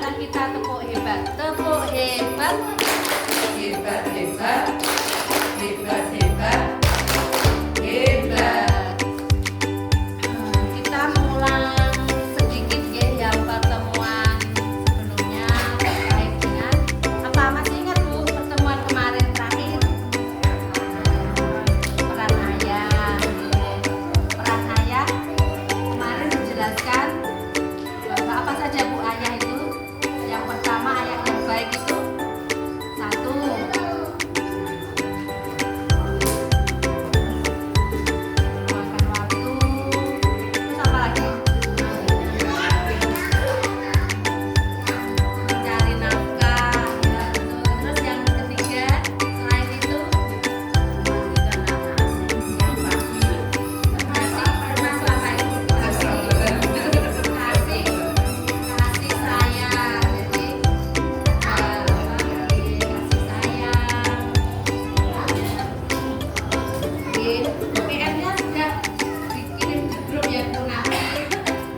Marilah kita tepuk hebat. Tepuk hebat. Hebat, hebat. Hebat, hebat. Hebat. Kita mengulang sedikit ya yang pertemuan sebelumnya terkait dengan apa, masih ingat Bu pertemuan kemarin terakhir? Peran ayah. Peran ayah kemarin dijelaskan bahwa apa saja Bu ayah itu. Yang pertama, ayah yang baik itu satu, makan waktu. Terus apa lagi? Mencari nafkah. Ya, betul. Terus yang ketiga, selain itu kasih sayang. Jadi PM-nya sudah dikirim ke grup ya Bu, nanti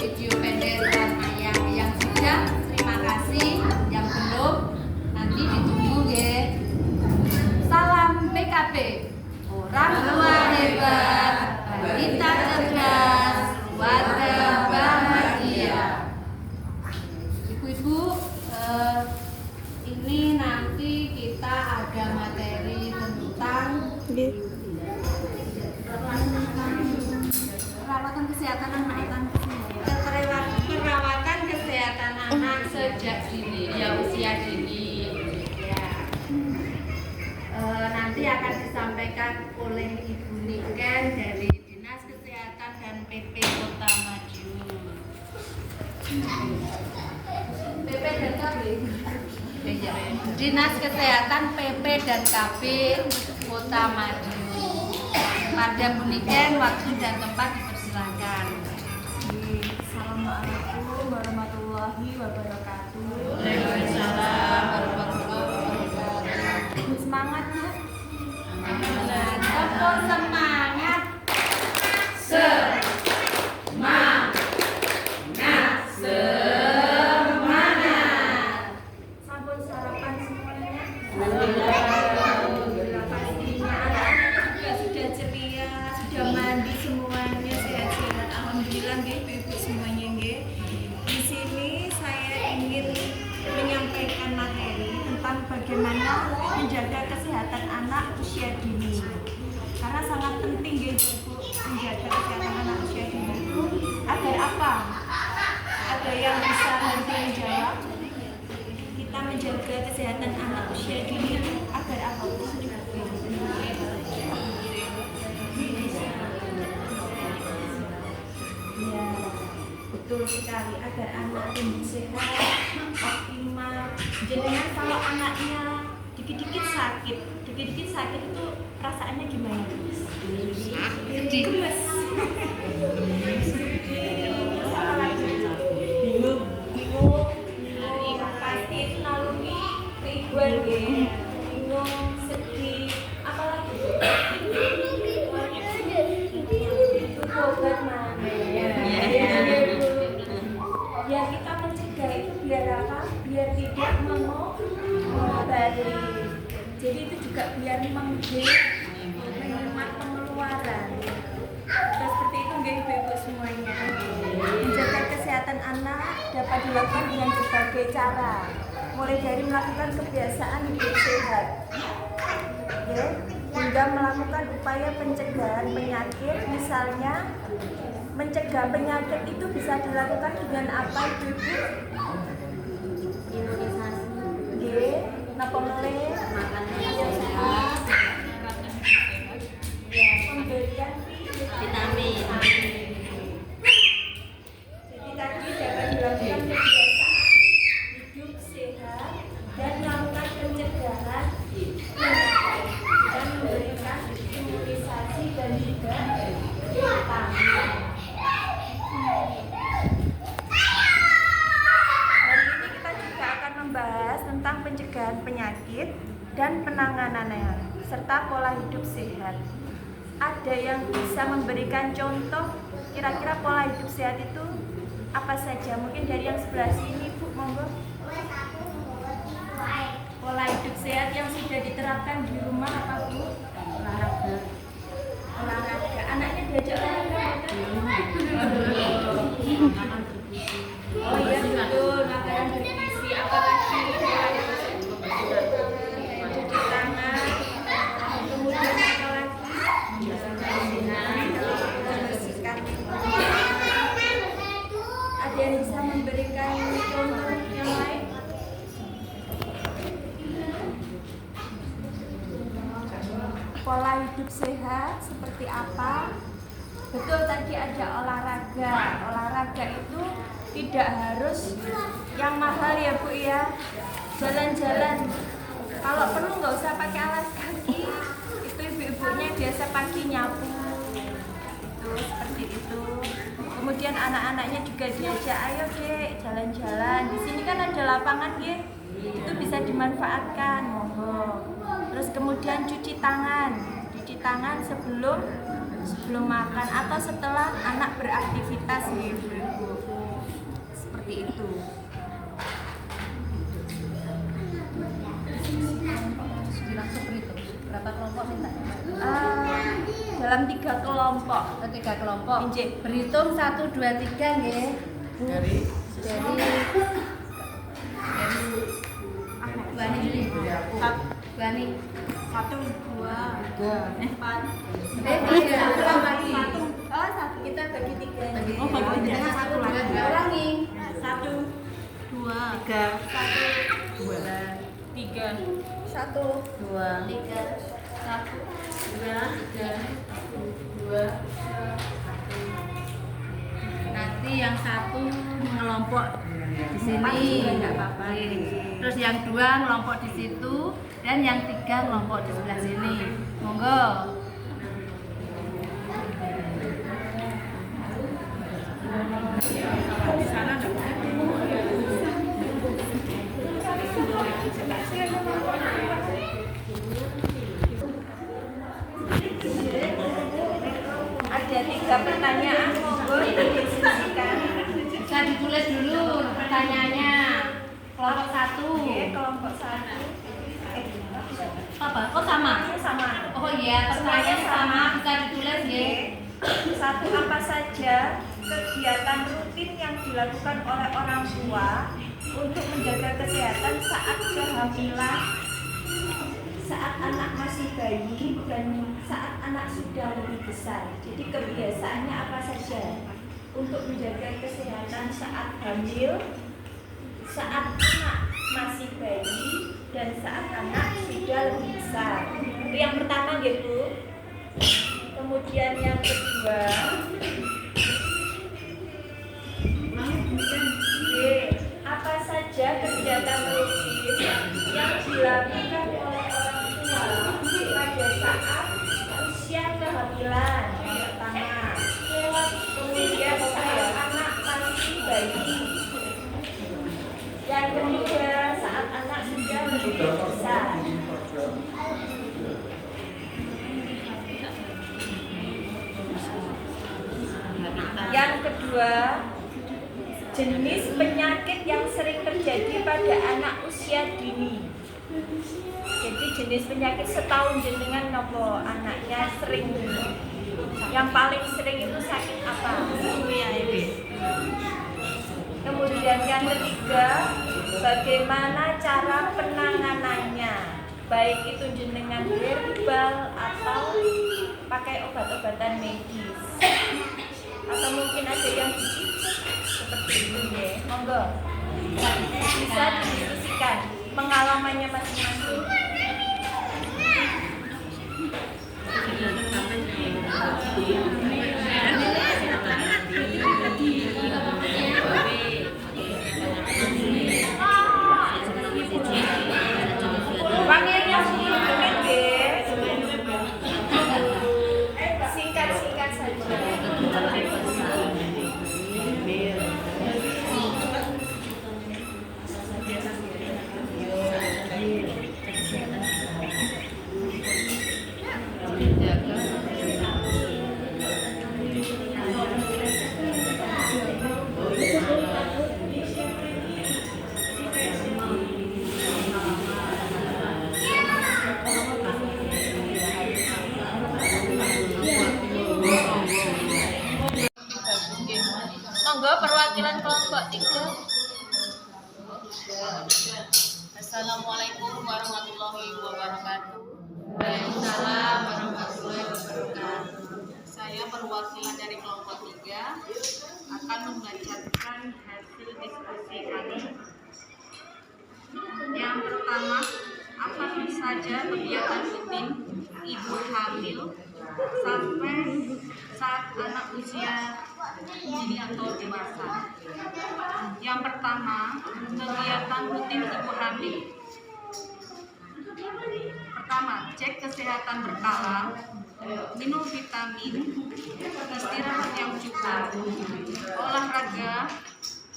video pendek peran ayah. Yang sudah terima kasih, yang belum nanti ditunggu ya. Salam PKP, orang tua hebat, balita cerdas, warga bahagia. Ibu-ibu, ini nanti kita ada materi tentang perawatan kesehatan anak. Perawatan kesehatan anak sejak dini, ya usia dini. Ya. Nanti akan disampaikan oleh Ibu Niken dari Dinas Kesehatan dan PP Kota Madiun. PP dan KB. Ya. Dinas Kesehatan PP dan KB Kota Madiun. Pada Bu Niken, waktu dan tempat dipersilakan. Assalamualaikum warahmatullahi wabarakatuh. Waalaikumsalam warahmatullahi wabarakatuh. Semangat ya. Tepuk semangat. Sampun sarapan semuanya. Alhamdulillah, pastinya anak-anak juga sudah ceria, sudah mandi semuanya, sehat-sehat. Alhamdulillah nggih ibu-ibu semuanya nggih. Di sini saya ingin menyampaikan materi tentang bagaimana menjaga kesehatan anak usia dini. Karena sangat penting nggih ibu menjaga kesehatan anak usia dini itu agar apa? Ada yang bisa nanti menjawab? Kita menjaga kesehatan anak usia dini itu agar apa? Ya, betul sekali, agar anak tumbuh sehat, optimal. Jangan kalau anaknya dikit-dikit sakit itu perasaannya gimana? Sedih. Gemes. Apa lagi? Bingung. Pasti itu naluri keibuan nggih. Bingung, sedih, apalagi obat mana ya, kita mencegah itu biar apa? Biar tidak mengobati. Jadi itu juga biar menghemat pengeluaran. Terus seperti itu nggih ibu-ibu semuanya. Menjaga kesehatan anak dapat dilakukan dengan berbagai cara. Mulai dari melakukan kebiasaan hidup sehat, ya, hingga melakukan upaya pencegahan penyakit. Misalnya mencegah penyakit itu bisa dilakukan dengan apa ibu-ibu? Imunisasi. Nggih, napa meneh? Makanan yang sehat, Ya, pemberian vitamin. Jadi tadi dapat dilakukan kebiasaan hidup sehat dan melakukan pencegahan penyakit dan memberikan imunisasi dan juga vitamin. Hari ini kita juga akan membahas tentang pencegahan penyakit dan penanganannya serta pola hidup sehat. Ada yang bisa memberikan contoh kira-kira pola hidup sehat itu apa saja? Mungkin dari yang sebelah sini Bu, monggo. Pola hidup sehat yang sudah diterapkan di rumah apa Bu? Olahraga. Olahraga. Anaknya diajak olahraga kan? Oh iya betul, makanan bergizi. Apa lagi? Cuci tangan. Kemudian apa lagi? Membersihkan lingkungan. Ada yang bisa memberikan contoh yang lain? Pola hidup sehat seperti apa? Betul, tadi ada olahraga. Olahraga itu tidak harus yang mahal ya Bu ya. Jalan-jalan. Kalau perlu nggak usah pakai alas kaki. Itu ibu-ibunya biasa pagi nyapu. Itu seperti itu. Kemudian anak-anaknya juga diajak, ayo Dek, jalan-jalan. Di sini kan ada lapangan ya. Itu bisa dimanfaatkan, monggo. Terus kemudian cuci tangan sebelum makan atau setelah anak beraktivitas ya ibu-ibu. Seperti itu. Langsung berhitung. Berapa kelompok minta? Dalam 3 kelompok. 3 kelompok. Injek. Berhitung 1, 2, 3 nggih. Dari Bani dulu. Bani. 1, 2, 4. Ulang lagi. Oh, satu kita bagi 3. Oh, bagi tiga. 1 lagi. Ulangi. 1, 2, 3, 1, 3, 1, 2, 3, 1, 2, 3, 2. Nanti yang satu ngelompok di sini. Enggak apa-apa. Terus yang 2 ngelompok di situ dan yang 3 ngelompok di sebelah sini. Monggo. Di sana ada 3 pertanyaan, monggo didiskusikan. Bisa ditulis dulu pertanyaannya. Kelompok 1. Oke, kelompok 1. Apa? Kok sama? Sama. Oh iya, pertanyaan sama. Bisa ditulis nggih. 1. Apa saja kegiatan rutin yang dilakukan oleh orang tua untuk menjaga kesehatan saat kehamilan, saat anak masih bayi, dan saat anak sudah lebih besar? Jadi kebiasaannya apa saja untuk menjaga kesehatan saat hamil, saat anak masih bayi, dan saat anak sudah lebih besar? Itu yang pertama gitu. Kemudian yang kedua, apa saja kegiatan rutin yang dilakukan oleh orang tua pada saat usia kehamilan? Yang pertama. Kemudian saat anak masih bayi. Yang ketiga, saat anak sudah lebih besar. Yang kedua, jenis penyakit yang sering terjadi pada anak usia dini. Jadi jenis penyakit setahun jenengan nopo anaknya sering. Yang paling sering itu sakit apa? Kemudian yang ketiga, bagaimana cara penanganannya? Baik itu jenengan herbal atau pakai obat-obatan medis. Atau mungkin ada yang seperti itu ya. Monggo. Bisa didiskusikan pengalamannya masing-masing. Panggilnya sedikit deh. Singkat-singkat saja. Monggo perwakilan kelompok 3. Assalamualaikum warahmatullahi wabarakatuh. Waalaikumsalam warahmatullahi wabarakatuh. Saya perwakilan dari kelompok 3 akan membacakan hasil diskusi kami. Yang pertama, apa saja kegiatan rutin ibu hamil sampai saat anak usia dini atau dewasa? Yang pertama, kegiatan rutin ibu hamil. Pertama, cek kesehatan berkala, minum vitamin, istirahat yang cukup, olahraga,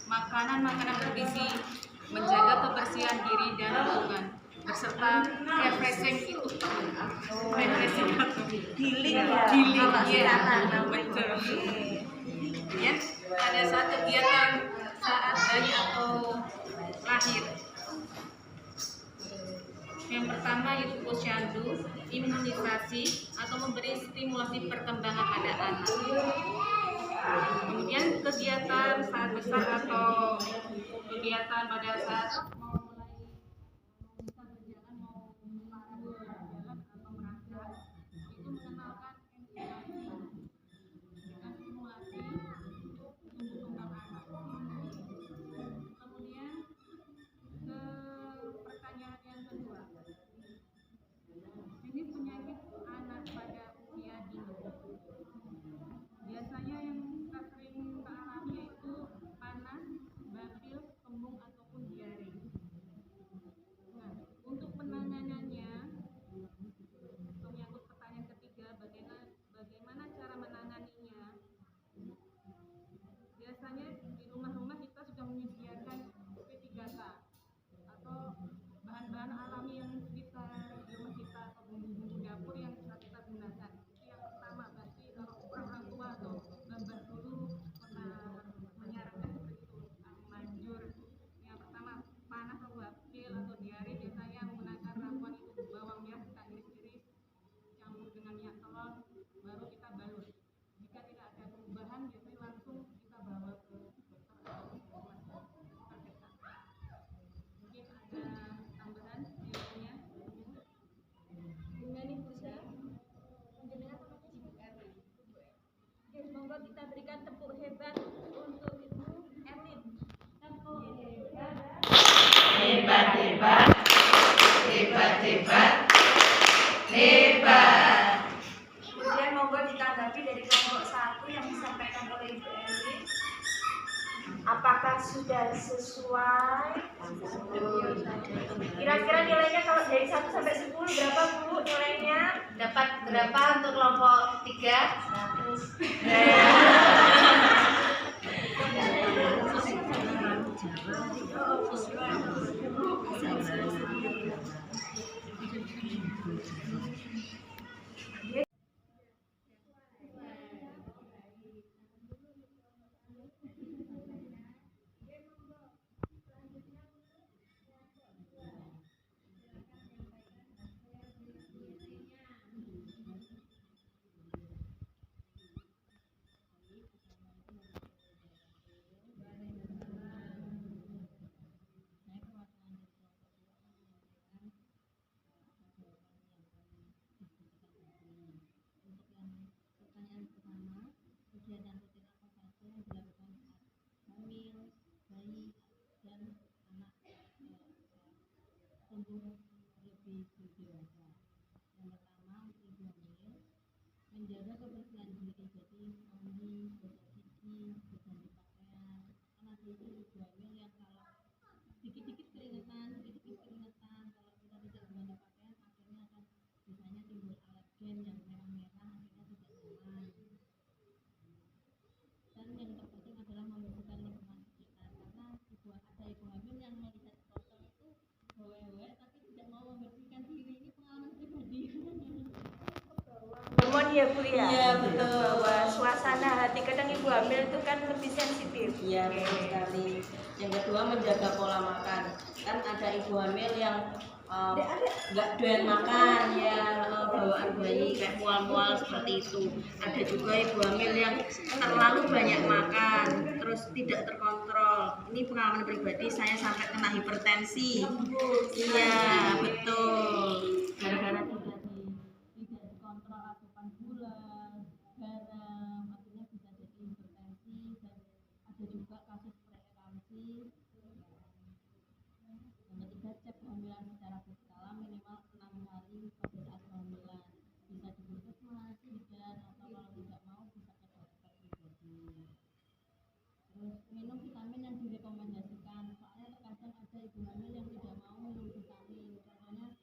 makanan bergizi, menjaga kebersihan diri dan lingkungan, beserta refreshing itu perlu. Refreshing atau healing, betul. Ya, pada saat kegiatan saat bayi atau lahir. Yang pertama yaitu posyandu, imunisasi atau memberi stimulasi perkembangan pada anak. Kemudian kegiatan saat besar atau kegiatan pada saat mau mulai bisa berjalan, mau berjalan atau merangkak, itu mengenalkan dengan stimulasi untuk tumbuh kembang anak. Kemudian ke pertanyaan yang kedua, jenis penyakit anak pada usia dini. Biasanya yang kita sering alami yaitu panas, babil, kembung ataupun diare. Nah, untuk penanganannya, menyangkut pertanyaan ketiga, bagaimana cara menanganinya? Biasanya di rumah-rumah kita sudah menyediakan P3K atau bahan-bahan alami yang kita di rumah kita atau bumbu-bumbu dapur yang bisa kita gunakan. Itu yang pertama, berarti kalau orang tua atau mbah dulu pernah menyarankan seperti itu, manjur. Yang pertama, panas atau babil atau diare, biasanya menggunakan ramuan itu bawang merah kita iris-iris campur dengan minyak telur, baru kita balut. Jika tidak ada perubahan, biasanya langsung kita bawa ke dokter atau rumah sakit. Mungkin ada tambahan nilainya. Dengan Ibu Syah, menjenengan Ibu Erlin. Oke, monggo kita berikan tepuk hebat untuk Ibu Erlin. Tepuk hebat. Hebat, hebat, hebat, hebat, hebat. Kemudian monggo ditanggapi dari kelompok 1 yang disampaikan oleh Ibu Erlin. Apakah sudah sesuai? Kira-kira nilainya kalau dari 1 sampai 10 berapa Bu nilainya? Dapat berapa untuk kelompok 3? 100. Menjaga kebersihan diri, jadi mandi, gosok gigi, berganti pakaian. Kan ada itu ibu hamil yang kalau dikit-dikit keringetan, kalau kita tidak berganti pakaian, akhirnya akan biasanya timbul alergen yang merah-merah, akhirnya tidak nyaman. Dan yang terpenting adalah membersihkan lingkungan sekitar, karena ada ibu hamil yang melihat kotor itu bawel-bawel tapi tidak mau membersihkan diri. Ini pengalaman pribadi. Hormon ya Bu ya? Iya, betul. Bahwa suasana hati kadang ibu hamil itu kan lebih sensitif. Iya, betul sekali. Yang kedua, menjaga pola makan. Kan ada ibu hamil yang nggak doyan makan, ya bawaan bayi kayak mual-mual seperti itu. Ada juga ibu hamil yang terlalu banyak makan, terus tidak terkontrol. Ini pengalaman pribadi, saya sampai kena hipertensi. Iya, betul. Gara-gara tidak dikontrol asupan gula, garam, akhirnya bisa jadi hipertensi dan ada juga kasus preeklamsi. Yang ketiga, cek kehamilan secara berkala minimal 6 hari pada saat kehamilan. Bisa di puskesmas, bidan, atau kalau tidak mau bisa ke dokter pribadi. Terus minum vitamin yang direkomendasikan, soalnya terkadang ada ibu hamil yang tidak mau minum vitamin. Contohnya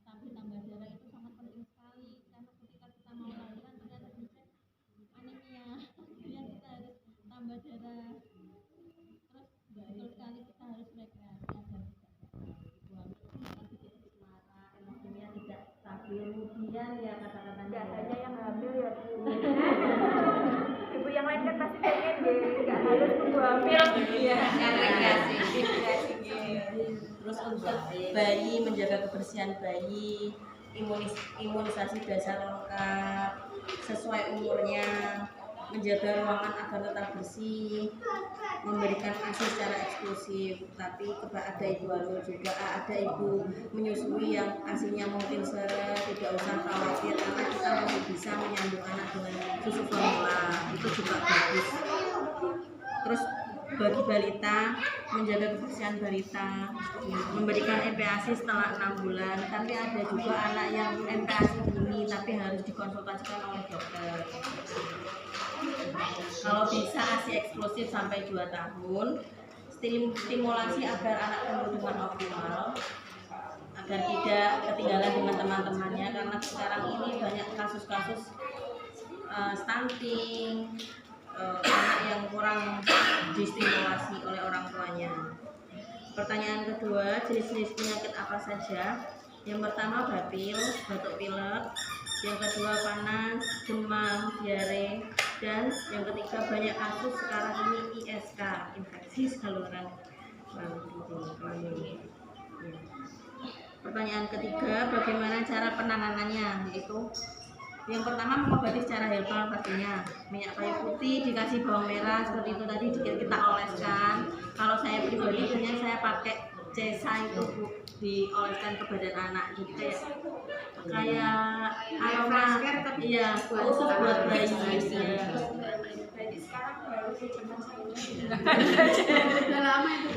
tablet tambah darah itu sangat penting sekali karena ketika kita mau lahiran ternyata dicek anemia, akhirnya kita harus tambah darah. Terus betul sekali kita harus rekreasi agar tidak ibu hamil sedikit marah, emosinya tidak stabil, kemudian ya kata-katanya hanya yang hamil ya ibu yang lain kan pasti pengen deh, nggak harus tunggu hamil. iya. rekreasi. Terus untuk bayi, menjaga kebersihan bayi, imunisasi dasar lengkap sesuai umurnya, menjaga ruangan agar tetap bersih, memberikan ASI secara eksklusif. Tapi ada ibu hamil juga, ada ibu menyusui yang ASInya mungkin tidak usah khawatir karena kita masih bisa menyambung anak dengan susu formula, itu juga bagus. Terus bagi balita, menjaga kebersihan balita, memberikan MPASI setelah 6 bulan. Tapi ada juga anak yang MPASI dini tapi harus dikonsultasikan oleh dokter. Kalau bisa ASI eksklusif sampai 2 tahun, stimulasi agar anak tumbuh dengan optimal, agar tidak ketinggalan dengan teman-temannya, karena sekarang ini banyak kasus-kasus stunting, anak yang kurang distimulasi oleh orang tuanya. Pertanyaan kedua, jenis-jenis penyakit apa saja? Yang pertama bapil, batuk pilek. Yang kedua panas, demam, diare. Dan yang ketiga banyak kasus sekarang ini ISK, infeksi saluran kelamin. Pertanyaan ketiga, bagaimana cara penanganannya? Yaitu yang pertama mengobati secara herbal pastinya, minyak kayu putih dikasih bawang merah seperti itu tadi kita oleskan. Kalau saya pribadi punya, saya pakai cesa itu Bu, dioleskan ke badan anak, jadi kayak aroma, iya khusus buat bayi. Jadi sekarang baru sih cuma Udah lama itu.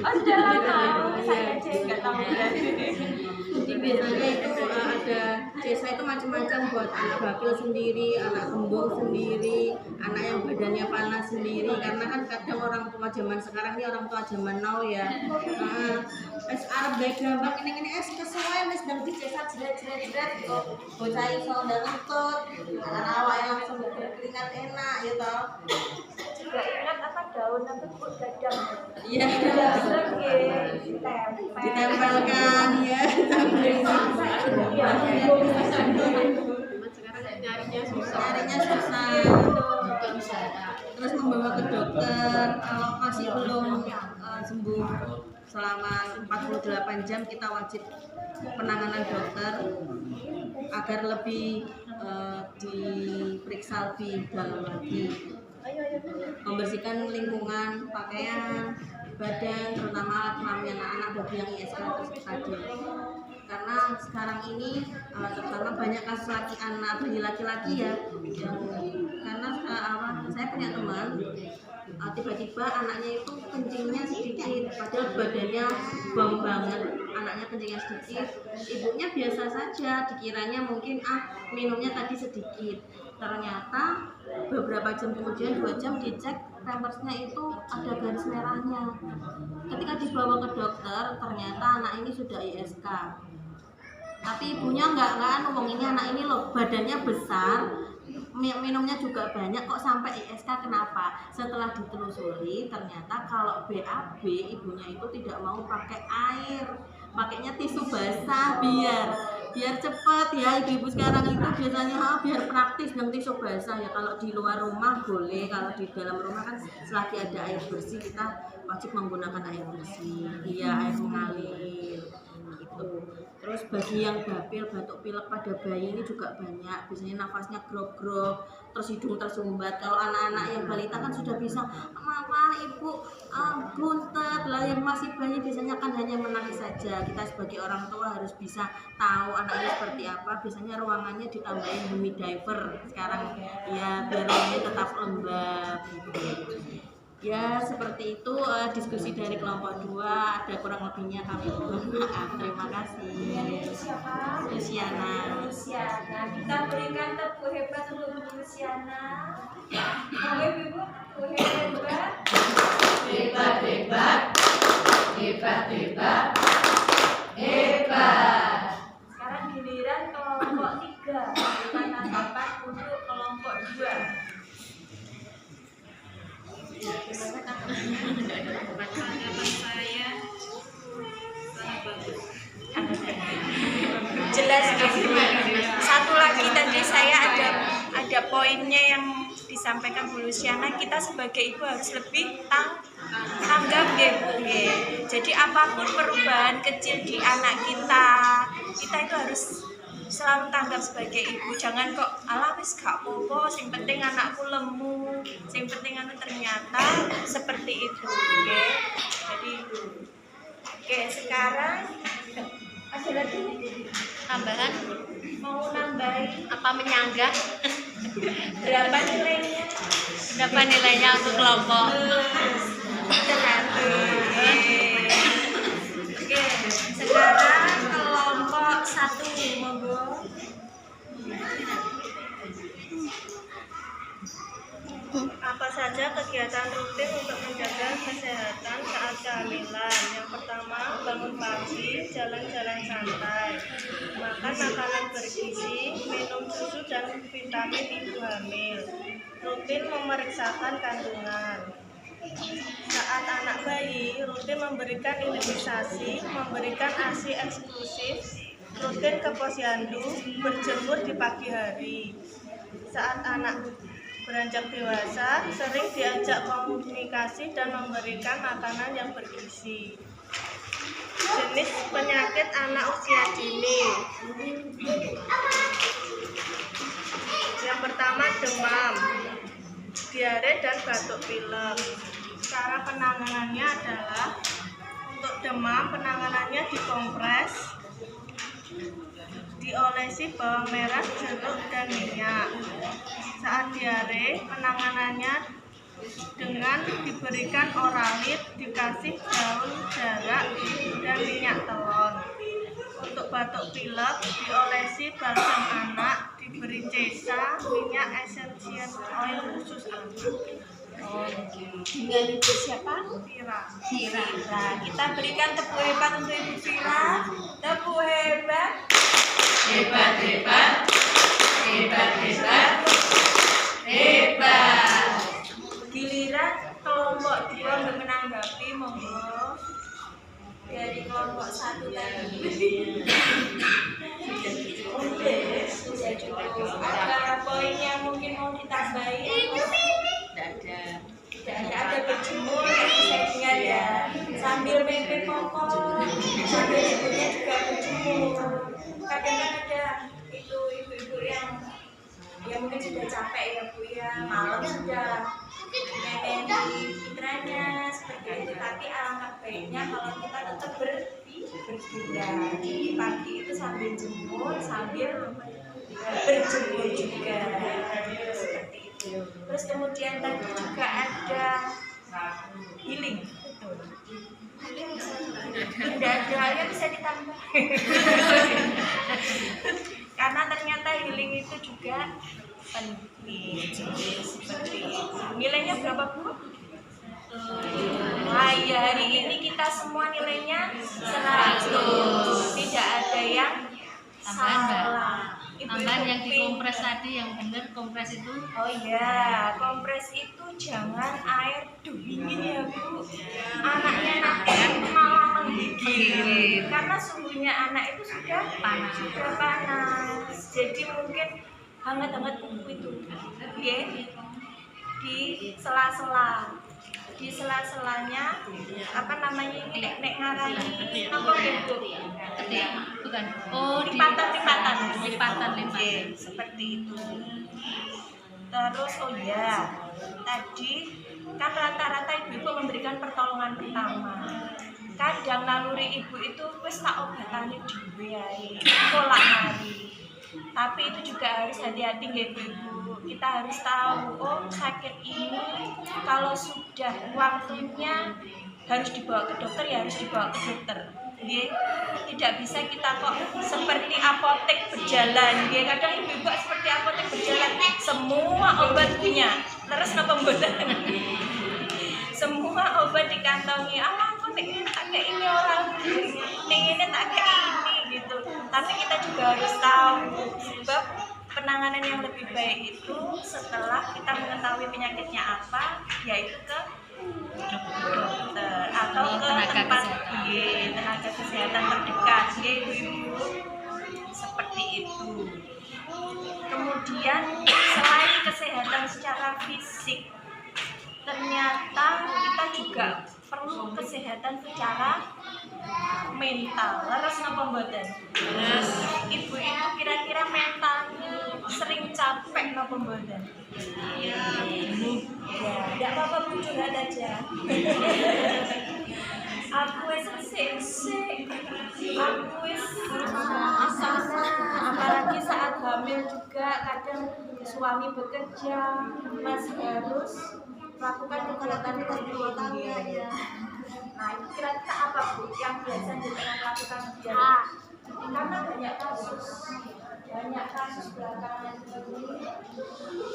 saya aja nggak tahu. Jadi biasanya itu ada cesa itu macam-macam buat anak bakil sendiri, anak kembung sendiri, anak yang badannya panas sendiri. Karena kan kadang orang tua zaman sekarang ini orang tua zaman now ya. Es Arab baik gambar ini es kesesuaian es dan dicesa jret bocah iso ndak ngetut, anak awak langsung berkeringat enak gitu. Juga ingat apa daun apa kok gadang. Iya. Ditempelkan ya. Nyarinya susah. Terus membawa ke dokter. Kalau masih belum sembuh selama 48 jam kita wajib penanganan dokter agar lebih diperiksa lebih dalam lagi. Membersihkan lingkungan, pakaian, badan, terutama alat kelamin anak-anak bagi yang ISK tadi. Karena sekarang ini terutama banyak kasus anak bayi laki-laki ya, karena saya punya teman tiba-tiba anaknya itu kencingnya sedikit, padahal badannya bang banget, anaknya kencingnya sedikit, ibunya biasa saja, dikiranya mungkin minumnya tadi sedikit. Ternyata beberapa jam kemudian, 2 jam dicek pampersnya itu ada garis merahnya. Ketika dibawa ke dokter, ternyata anak ini sudah ISK. Tapi ibunya nggak ngomong ini anak ini loh badannya besar, minumnya juga banyak, kok sampai ISK kenapa? Setelah ditelusuri ternyata kalau BAB ibunya itu tidak mau pakai air, pakainya tisu basah biar cepet ya. Ibu-ibu sekarang itu biasanya biar praktis dengan tisu basah ya. Kalau di luar rumah boleh, kalau di dalam rumah kan selagi ada air bersih kita wajib menggunakan air bersih, air mengalir gitu. Terus bagi yang bapil, batuk pilek pada bayi ini juga banyak, biasanya nafasnya grog-grog, terus hidung tersumbat. Kalau anak-anak yang balita kan sudah bisa, mama ibu buntet lah, yang masih bayi biasanya kan hanya menangis saja. Kita sebagai orang tua harus bisa tahu anaknya seperti apa. Biasanya ruangannya ditambahin humidifier sekarang ya, biar ruangannya tetap lembab gitu. Ya seperti itu diskusi dari kelompok 2. Ada kurang lebihnya kami mohon maaf. Terima kasih. Siapa? Luciana. Luciana. Kita berikan tepuk hebat untuk Bu Luciana. Boleh Ibu? Tepuk hebat. Hebat, hebat, hebat, hebat, hebat. Sekarang giliran kelompok 3. Berikan tanggapan untuk kelompok 2. Tanggapan saya sangat bagus. Jelas satu lagi tadi saya ada poinnya yang disampaikan Bu Luciana, kita sebagai ibu harus lebih tanggap ya Bu ya. Jadi apapun perubahan kecil di anak kita itu harus selalu tanggap sebagai ibu. Jangan kok ala wis gak apa-apa, sing penting anakku lemu, sing penting anu, ternyata seperti itu oke. Jadi oke, sekarang ada lagi Tambahan mau nambahin apa menyanggah? berapa nilainya? Berapa nilainya untuk kelompok? Oke, sekarang kelompok 1 monggo. Apa saja kegiatan rutin untuk menjaga kesehatan saat kehamilan? Yang pertama, bangun pagi, jalan-jalan santai, makan makanan bergizi, minum susu dan vitamin ibu hamil, rutin memeriksakan kandungan. Saat anak bayi, rutin memberikan imunisasi, memberikan ASI eksklusif, rutin ke posyandu, berjemur di pagi hari. Saat anak beranjak dewasa, sering diajak komunikasi dan memberikan makanan yang bergizi. Jenis penyakit anak usia dini. Yang pertama demam, diare dan batuk pilek. Cara penanganannya adalah untuk demam penanganannya dikompres, diolesi bawang merah, jeruk dan minyak. Saat diare penanganannya dengan diberikan oralit, dikasih daun jarak dan minyak telon. Untuk batuk pilek diolesi balsam anak, diberi cesa, minyak essential oil khusus anak. Dengan Ibu siapa? Vira. Kita berikan tepuk hebat untuk Ibu Vira. Tepuk hebat. Hebat, hebat, hebat, hebat, hebat. Giliran kelompok 2 untuk menanggapi, monggo. Dari kelompok 1 tadi. Sudah cukup. Ada poin yang mungkin mau ditambahin? Tidak ada berjemur yang saya dengar ya. Sambil mepet pokok, sambil ibunya juga berjemur. Kadang-kadang ada itu ibu-ibu yang mungkin sudah capek ya Bu ya, malam sudah menendi fitranya seperti itu. Tapi alangkah baiknya kalau kita tetap bergerak. Jadi pagi itu sambil jemur, sambil berjemur juga seperti itu. Terus kemudian tadi juga ada healing. Tidak ada yang bisa ditambah. Karena ternyata healing itu juga penting. Seperti itu. Nilainya berapa Bu? Nah, ya, hari ini kita semua nilainya 100. Tidak ada yang salah. Tambahan yang dikompres tadi, yang benar kompres itu. Oh iya, kompres itu jangan air dingin ya Bu. Anaknya nanti malah menggigil karena suhunya anak itu sudah panas. Jadi mungkin hangat-hangat kuku itu, ya, di sela-sela. Di sela-selanya apa namanya ini nek ngarani apa gitu Bukan. Oh, lipatan seperti itu. Terus oh ya, tadi kan rata-rata ibu memberikan pertolongan pertolongan pertama. Kadang naluri ibu itu wis tak obatane dhewe ae, kolak mari. Tapi itu juga harus hati-hati nggih Ibu. Kita harus tahu, oh sakit ini kalau sudah waktunya harus dibawa ke dokter, ya harus dibawa ke dokter. Nggih. Tidak bisa kita kok seperti apotek berjalan. Nggih, kadang ibu-ibu seperti apotek berjalan, semua obat punya. Leres napa mboten? Semua obat dikantongi. Alah aku nek tak kayak ini orang, nek ini tak kayak ini gitu. Tapi kita juga harus tahu sebab penanganan yang lebih baik itu setelah kita mengetahui penyakitnya apa, yaitu ke dokter atau ke tempat tenaga kesehatan terdekat, ya ibu-ibu, seperti itu. Kemudian selain kesehatan secara fisik, ternyata kita juga perlu kesehatan secara mental. Leres napa mboten? Leres. Ibu itu kira-kira mentalnya sering capek napa mboten? Iya. Ya, enggak apa-apa Bu, curhat aja. Aku wis resik-resik. Aku wis asana, apalagi saat hamil juga kadang suami bekerja, masih harus melakukan kegiatan ya. Nah, itu kira-kira apa Bu yang biasa dengan melakukan kegiatan? Karena banyak kasus belakangan ini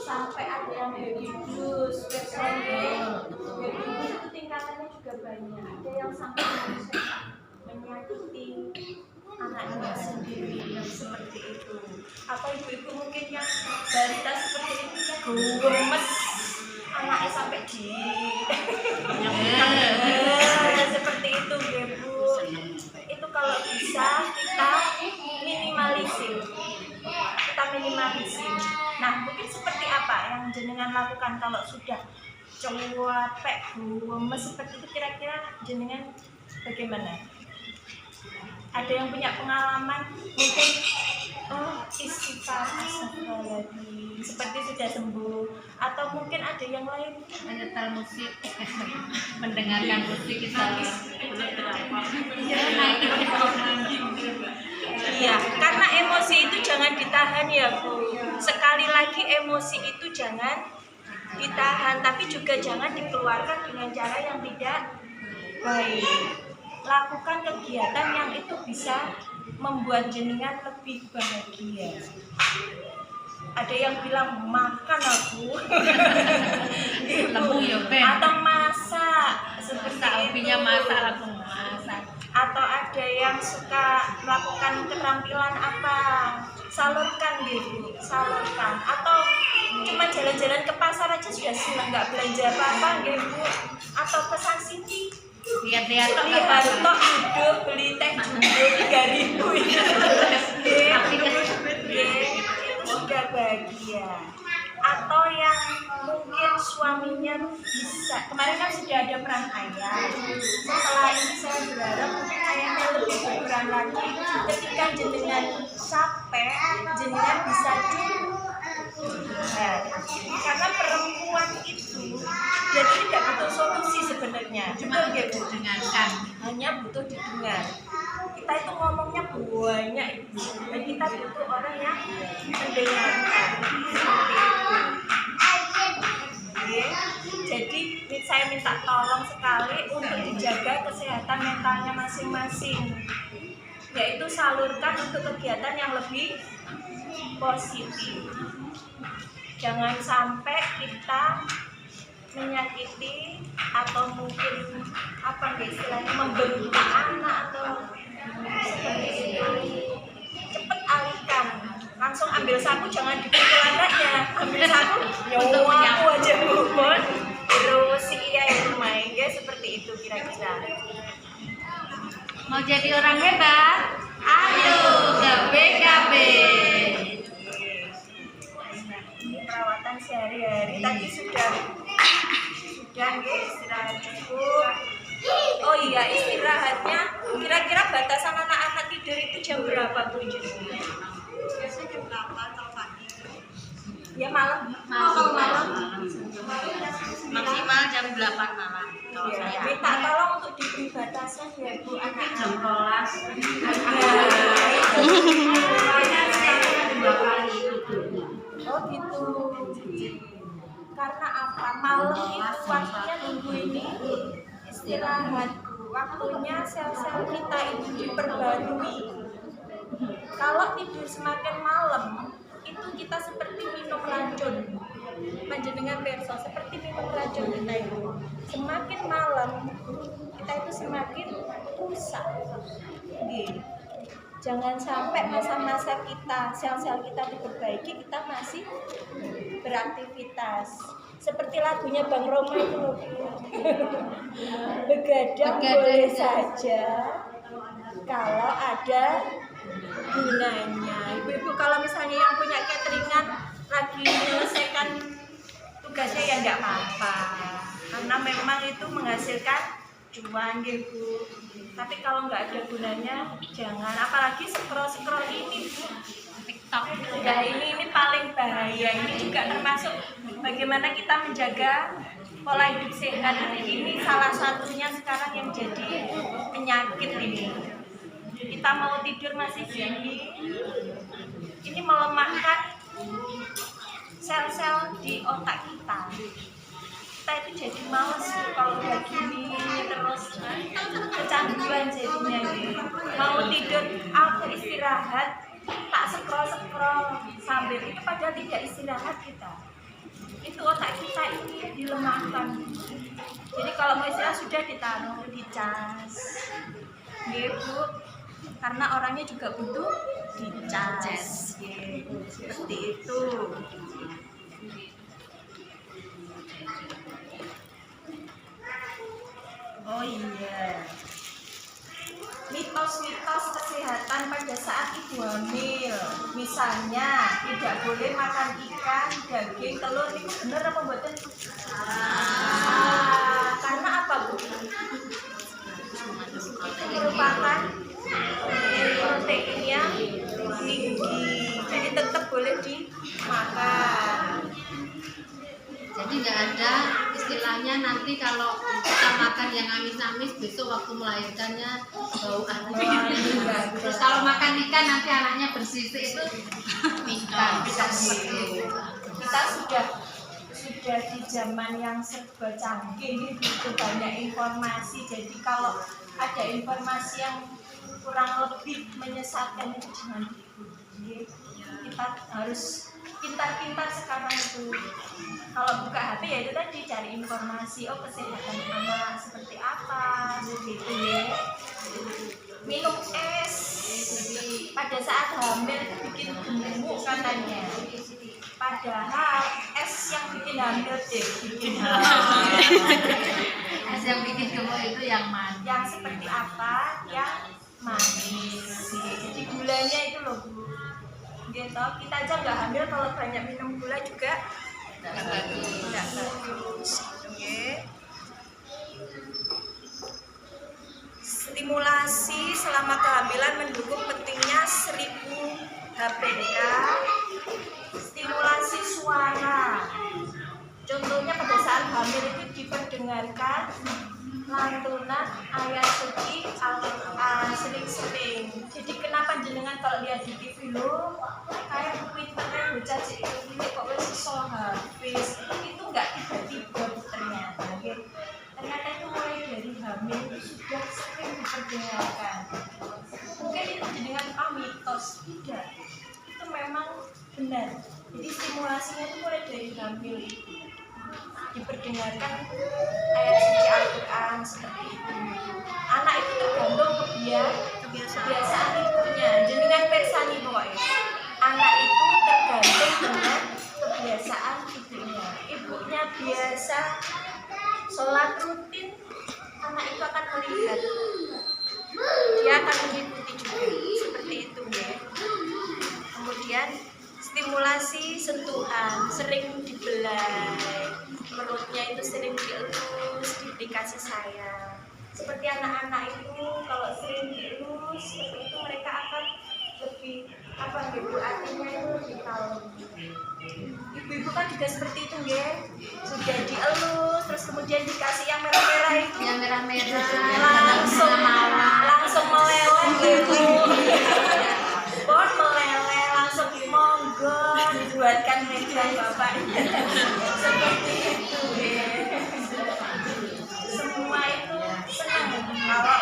sampai ada yang baby blues, baby blues itu tingkatannya juga banyak. Ada yang sampai menyakiti anaknya sendiri seperti itu. Atau ibu-ibu mungkin yang balita seperti itu gemes, anaknya sampai di seperti itu ya Bu. Itu kalau bisa kita minimalisir. Nah, mungkin seperti apa yang jenengan lakukan kalau sudah capek, gemes seperti itu, kira-kira jenengan bagaimana? Ada yang punya pengalaman mungkin istighfar astagfirullahaladzim seperti sudah sembuh, atau mungkin ada yang lain menyetel musik, mendengarkan musik kita iya, karena emosi itu jangan ditahan ya Bu. Sekali lagi emosi itu jangan ditahan, tapi juga jangan dikeluarkan dengan cara yang tidak baik. Lakukan kegiatan yang itu bisa membuat jenengan lebih bahagia. Ada yang bilang makan aku atau masak seperti hobinya masak, aku masak. Atau ada yang suka melakukan keterampilan apa, salurkan gitu, salurkan. Atau cuma jalan-jalan ke pasar aja sudah senang, nggak belanja apa-apa gitu. Atau pesan Siti, lihat-lihat tok hidup, beli teh jumbo 3.000 itu sudah bahagia. Atau yang mungkin suaminya bisa, kemarin kan sudah ada peran ayah, setelah ini saya berharap mungkin ayahnya lebih berperan lagi. Ketika jenengan capek, jenengan bisa curhat, karena perempuan itu dia tidak butuh solusi sebenarnya, cuma dia didengarkan, hanya butuh didengar. Kita itu ngomongnya banyak Ibu, dan kita butuh orang yang mendengarkan seperti itu. Jadi saya minta tolong sekali untuk dijaga kesehatan mentalnya masing-masing, yaitu salurkan untuk kegiatan yang lebih positif. Jangan sampai kita menyakiti atau mungkin apa istilahnya membentak anak atau seperti itu. Cepat alihkan, langsung ambil sapu, jangan dipukul anaknya, ambil sapu nyawaku aja bukan terus iya itu main ya, seperti itu kira-kira. Mau jadi orang hebat? Ayo ke BKB. Ini perawatan sehari-hari tadi sudah istirahat cukup. Oh iya, istirahatnya kira-kira batasan anak-anak tidur itu jam berapa Bu? Biasanya jam 8 kalau pagi. Ya malam. Kalau malam Maksimal jam 8 malam. kalau saya minta tolong untuk diberi batasan ya Bu anak-anak. jam kelas Oh gitu. Karena apa? Malam itu waktunya minggu ini istirahat. Waktunya sel-sel kita itu diperbarui. Kalau tidur semakin malam, itu kita seperti minum racun. Panjenengan perso seperti minum racun kita itu. Semakin malam, kita itu semakin rusak. Gitu. Jangan sampai masa-masa kita, sel-sel kita diperbaiki, kita masih beraktivitas. Seperti lagunya Bang Roma itu loh. Begadang boleh saja kalau ada gunanya. Ibu-ibu kalau misalnya yang punya cateringan lagi menyelesaikan tugasnya ya enggak apa-apa. Karena memang itu menghasilkan cuan gitu. Tapi kalau nggak ada gunanya jangan, apalagi scroll ini TikTok. Ya ini paling bahaya. Ini juga termasuk bagaimana kita menjaga pola hidup sehat. Ini salah satunya sekarang yang jadi penyakit ini. Kita mau tidur masih gini. Ini melemahkan sel-sel di otak kita. Kita itu jadi males kalau udah gini terus kecanduan jadinya gitu. Mau tidur aku istirahat tak scroll sambil itu padahal tidak istirahat kita. Itu otak kita ini dilemahkan. Jadi kalau mau istirahat sudah ditaruh di cas gitu, karena orangnya juga butuh dicas gitu. Seperti itu. Oh iya, mitos-mitos kesehatan pada saat ibu hamil, misalnya tidak boleh makan ikan, daging, telur, itu benar apa buatan? Karena apa Bu? Itu merupakan protein yang tinggi, jadi tetap boleh dimakan. Jadi nggak ada istilahnya nanti kalau kita makan yang amis-amis besok waktu melahirkannya bau amis. Terus kalau makan ikan nanti anaknya bersisik itu ikan. Kita sudah di zaman yang serba canggih, itu banyak informasi. Jadi kalau ada informasi yang kurang lebih menyesatkan itu jangan diikuti. Kita harus pintar-pintar sekarang itu. Kalau buka HP ya itu tadi cari informasi, oh kesehatan anak seperti apa, begitu ya. Minum es pada saat hamil itu bikin gemuk katanya. Padahal es yang bikin hamil bikin hamil. Es yang bikin gemuk itu yang manis. Yang seperti apa? Yang manis. Jadi gulanya itu loh Bu. Gitu. Kita aja nggak hamil kalau banyak minum gula juga tidak bagus. Oke. Stimulasi selama kehamilan mendukung pentingnya 1000 HPK. Stimulasi suara. Contohnya pada saat hamil itu diperdengarkan lantunan ayat suci Al-Quran sering-sering. Jadi kenapa jenengan kalau lihat di TV lo kayak Twitternya bocah ini kok wis iso habis, itu enggak tiba-tiba ternyata. Ternyata itu mulai dari hamil itu sudah sering diperdengarkan. Mungkin itu jenengan mitos, tidak. Itu memang benar. Jadi stimulasinya itu mulai dari hamil itu. Diperdengarkan ayat suci Al-Quran seperti itu. Anak itu tergantung kebiasaan ibunya. Jenengan persani pokoknya. Anak itu tergantung dengan kebiasaan ibunya. Ibunya biasa sholat rutin, anak itu akan melihat. Dia akan mengikuti juga. Seperti itu ya. Kemudian stimulasi sentuhan, sering dibelai, perutnya itu sering dielus, diberi kasih sayang. Seperti anak-anak itu kalau sering dielus, seperti itu mereka akan lebih apa gitu artinya itu lebih kalem. Ibu-ibu kan juga seperti itu nggih, sudah dielus terus kemudian dikasih yang merah-merah itu Yang merah-merah. langsung meleleh gitu. Bon meleleh langsung monggo dibuatkan meja Bapak. Seperti itu nggih. Semua itu senang kalau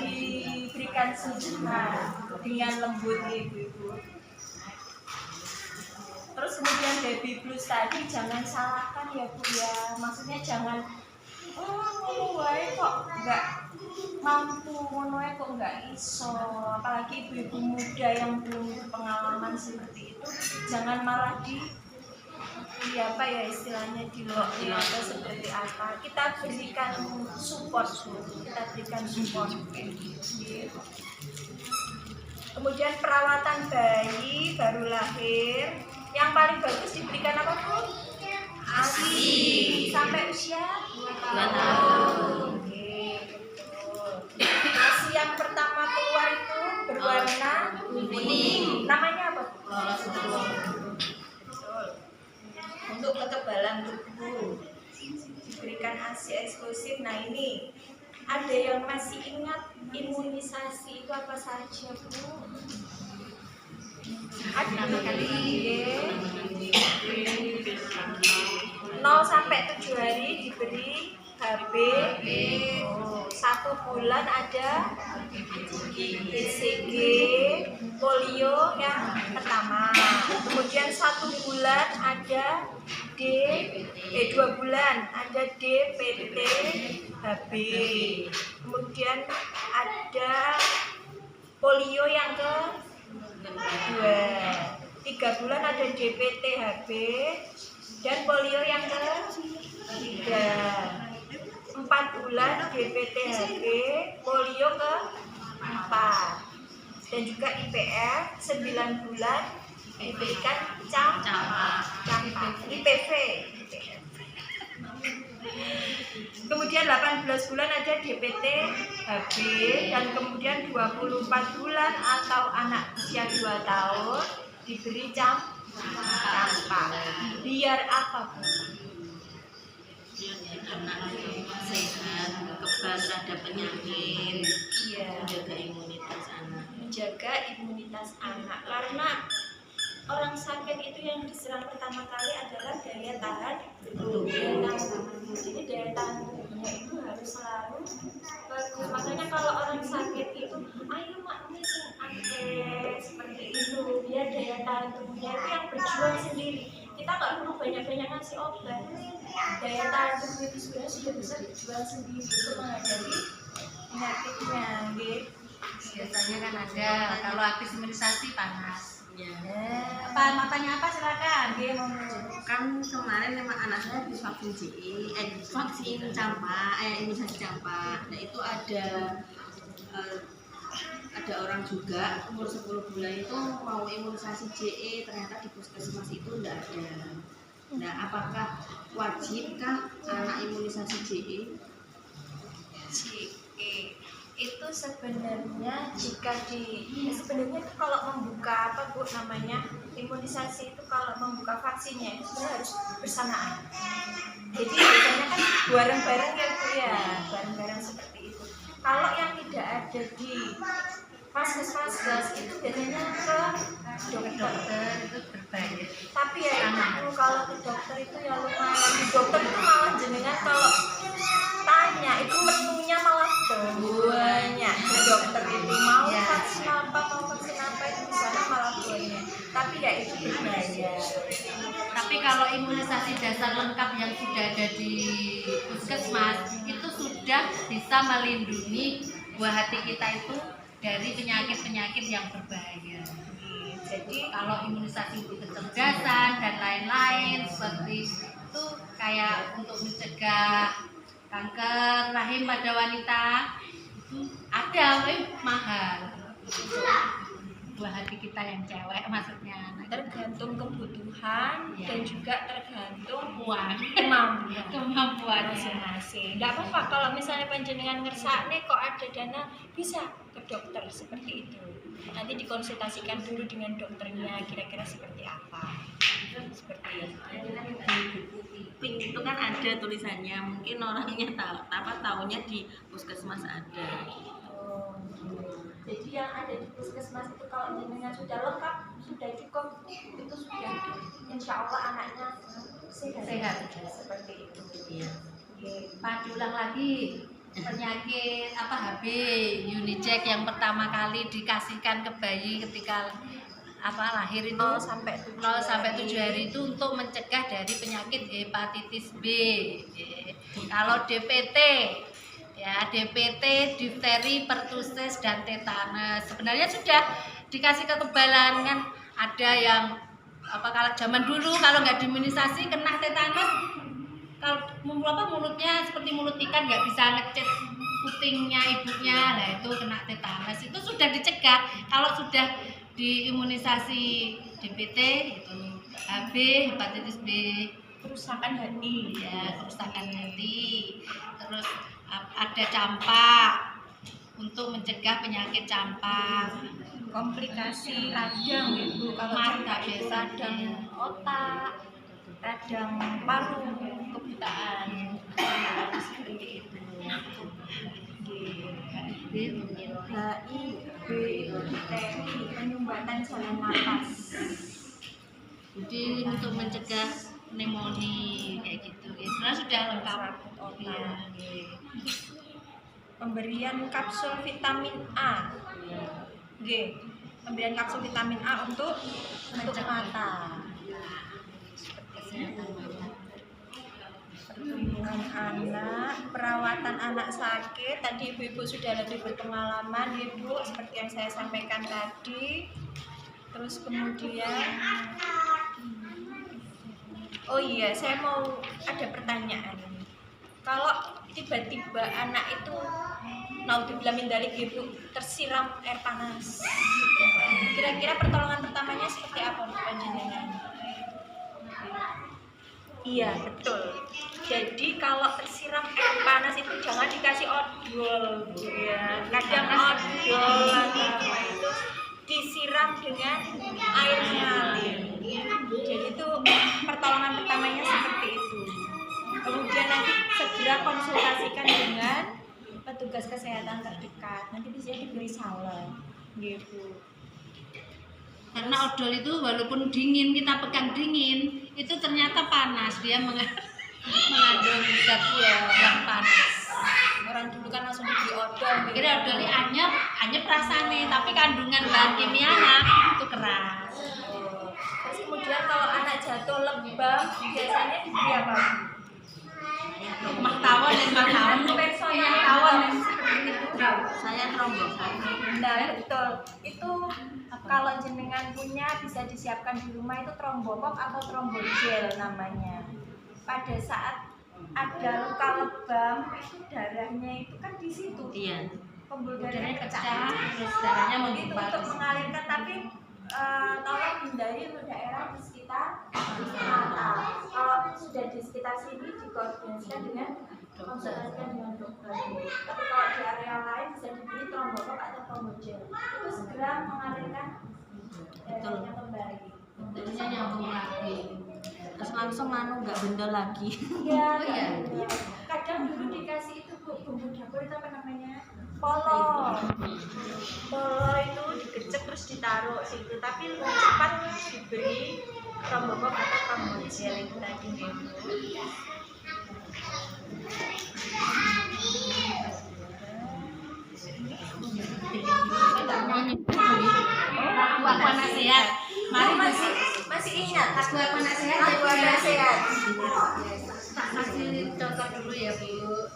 diberikan susunan dengan lembut ibu-ibu. Terus kemudian baby blues tadi jangan salahkan ya Bu ya, maksudnya jangan ngono wae kok nggak mampu, ngono wae kok nggak iso, apalagi ibu-ibu muda yang belum pengalaman seperti itu, jangan malah apa ya istilahnya di atau seperti apa, kita berikan support, gitu. Kemudian perawatan bayi baru lahir yang paling bagus diberikan apa Bu? ASI sampai usia 2 tahun. Oke, betul. ASI yang pertama keluar itu berwarna kuning. Namanya apa Bu? Betul. Untuk kekebalan tubuh diberikan ASI eksklusif. Nah ini ada yang masih ingat imunisasi itu apa saja Bu? Pertama kali 0 sampai 7 hari diberi HB. 1 bulan ada BCG, polio yang pertama. Kemudian 1 bulan ada 2 bulan ada DPT HB. Kemudian ada polio yang kedua. 3 bulan ada DPT HB dan polio yang ketiga. 4 bulan DPT HB, polio ke-4 dan juga IPF 9 bulan diberikan campak IPV. Kemudian 18 bulan ada DPT HB dan kemudian 24 bulan atau anak usia 2 tahun diberi campak. Biar apa Bu? Biar anak sehat, kebal terhadap penyakit, menjaga imunitas anak. Menjaga imunitas anak karena orang sakit itu yang diserang pertama kali adalah daya tahan tubuh. Jadi daya tahan tubuhnya itu harus selalu bagus. Makanya kalau orang sakit itu, ayo mak sing akeh seperti itu, biar daya tahan tubuhnya itu yang berjuang sendiri. Kita nggak perlu banyak-banyak ngasih obat. Daya tahan tubuh itu sebenarnya sudah bisa berjuang sendiri untuk menghadapi penyakitnya. Biasanya kan ada kalau habis imunisasi panas. Ya. Apa matanya apa silakan. Kan kemarin memang anak saya habis vaksin vaksin campak, imunisasi campak. Nah itu ada orang juga umur 10 bulan itu mau imunisasi JE, ternyata di puskesmas itu tidak ada. Nah apakah wajibkah anak imunisasi JE? JE itu sebenarnya sebenarnya itu kalau membuka apa Bu namanya imunisasi itu, kalau membuka vaksinnya itu sebenarnya harus bersamaan. Jadi biasanya kan bareng-bareng ya Bu ya, bareng-bareng seperti itu. Kalau yang tidak ada di vaskes itu biasanya ke dokter itu berbayar. Tapi ya itu kalau ke dokter itu ya lumayan. Di dokter itu malah jenengan kalau tanya itu menunya malah banyak. Di dokter itu mau vaksin apa itu di sana malah banyak. Tapi ya itu berbayar. Tapi kalau imunisasi dasar lengkap yang sudah ada di puskesmas itu sudah bisa melindungi buah hati kita itu dari penyakit-penyakit yang berbahaya. Jadi kalau imunisasi untuk kecerdasan dan lain-lain seperti itu kayak untuk mencegah kanker rahim pada wanita itu ada, mahal. buah hati kita yang cewek maksudnya. Tergantung kebutuhan Iya. dan juga tergantung Uang, kemampuan kemampuan masing-masing. Nggak apa-apa kalau misalnya panjenengan ngersakne kok ada dana, bisa ke dokter seperti itu. Nanti dikonsultasikan dulu dengan dokternya kira-kira seperti apa. Seperti itu. Di buku Pink itu kan ada tulisannya, mungkin orangnya tahunya di puskesmas ada. Oh, jadi yang ada di puskesmas itu kalau jenengan sudah lengkap, sudah cukup, itu sudah insya Allah anaknya sehat. Seperti itu. Iya. Oke. Pak, diulang lagi penyakit HB Unicheck yang pertama kali dikasihkan ke bayi ketika lahir itu 0 sampai 7 hari itu untuk mencegah dari penyakit hepatitis B. Kalau DPT ya, DPT, difteri, pertussis, dan tetanus sebenarnya sudah dikasih kekebalan kan. Ada yang kalau zaman dulu kalau nggak diimunisasi kena tetanus, kalau mulutnya seperti mulut ikan, nggak bisa ngecet putingnya ibunya, nah itu kena tetanus. Itu sudah dicegah kalau sudah diimunisasi DPT, itu HB, hepatitis B, kerusakan hati. ya kerusakan hati. Terus ada campak untuk mencegah penyakit campak. Komplikasi radang ibu, kalau Mata campak itu biasanya. radang otak, radang paru, kebutaan, seperti itu. HIV, difteri, penyumbatan saluran nafas. Jadi untuk mencegah pneumonia kayak gitu. Ya, sebenarnya sudah lengkap. Iya. Pemberian kapsul vitamin A. G. Pemberian kapsul vitamin A untuk mata. Kesehatan mata. Perlindungan anak, perawatan anak sakit. Tadi ibu-ibu sudah lebih berpengalaman, ibu, seperti yang saya sampaikan tadi. Terus kemudian, oh iya, saya mau ada pertanyaan. Kalau tiba-tiba anak itu naudzubillah min dzalik ibu tersiram air panas, kira-kira pertolongan pertamanya seperti apa Bu panjenengan? Iya betul. Jadi kalau tersiram air panas itu jangan dikasih odol, ya. Kadang odol atau apa itu disiram dengan air mengalir. Jadi itu pertolongan pertamanya seperti itu. Kemudian nanti segera konsultasikan dengan petugas kesehatan terdekat. Nanti bisa diberi salep, gitu. Karena odol itu walaupun dingin, kita pegang dingin, itu ternyata panas. Dia mengandung zat yang panas. Orang dulu kan langsung diberi odol. Kira odol ini anyep rasanya, tapi kandungan bahan kimianya itu keras. Terus kemudian kalau anak jatuh lebam, biasanya diberi apa? Rumah tawon dan tawon itu Personal tawon. Saya trombokan. Nah betul, itu kalau jenengan punya bisa disiapkan di rumah itu trombopop atau trombogel namanya. Pada saat ada luka lebam itu darahnya itu kan di situ. Iya. Pembuluh Darahnya darahnya pecah, terus darahnya itu menggumpal. untuk mengalirkan, tapi tolong hindari untuk daerah di sekitar mata. Kalau sudah di sekitar sini dikoordinasikan dengan konsultasikan dengan dokter. Tapi kalau di area lain bisa diberi trombopop atau trombogel. Itu segera mengalirkan darahnya kembali. Darahnya nyambung lagi. Terus langsung nggak bendol lagi. Iya, Oh, iya. kadang dulu dikasih itu bumbu dapur itu apa namanya? Polo. Polo itu digecek terus ditaruh situ, tapi lebih cepat diberi trombopop atau trombogel itu tadi. Aku anak sehat. Mari Masih ingat? aku anak sehat. Aku anak sehat. Tak kasih contoh dulu ya Bu.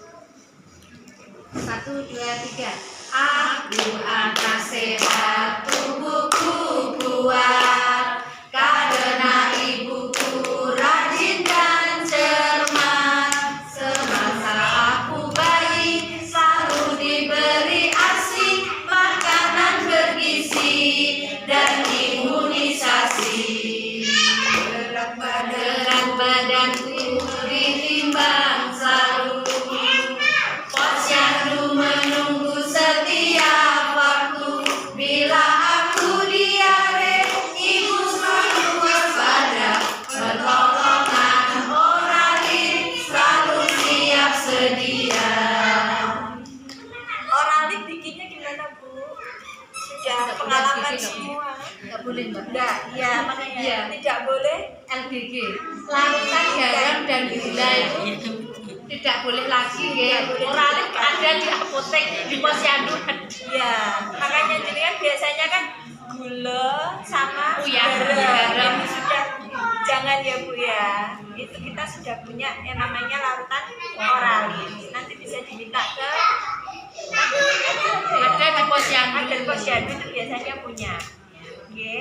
1, 2, 3. Aku anak sehat, tubuhku kuat, karena ibuku rajin dan cermat. Semasa aku bayi selalu diberi ASI, makanan bergizi. larutan lagi, semua. nggak boleh mbak. Enggak, ya makanya Iya. tidak boleh LGG, larutan garam dan gula itu tidak boleh lagi ya. Oralit ada di apotek di posyandu. ya. Makanya jadi kan biasanya kan gula sama Oh, iya, garam. garam. Itu sudah jangan ya Bu ya. Itu kita sudah punya yang namanya larutan oralis. Nanti bisa diminta ke Ada di posyandu. ada posyandu itu biasanya punya. Oke.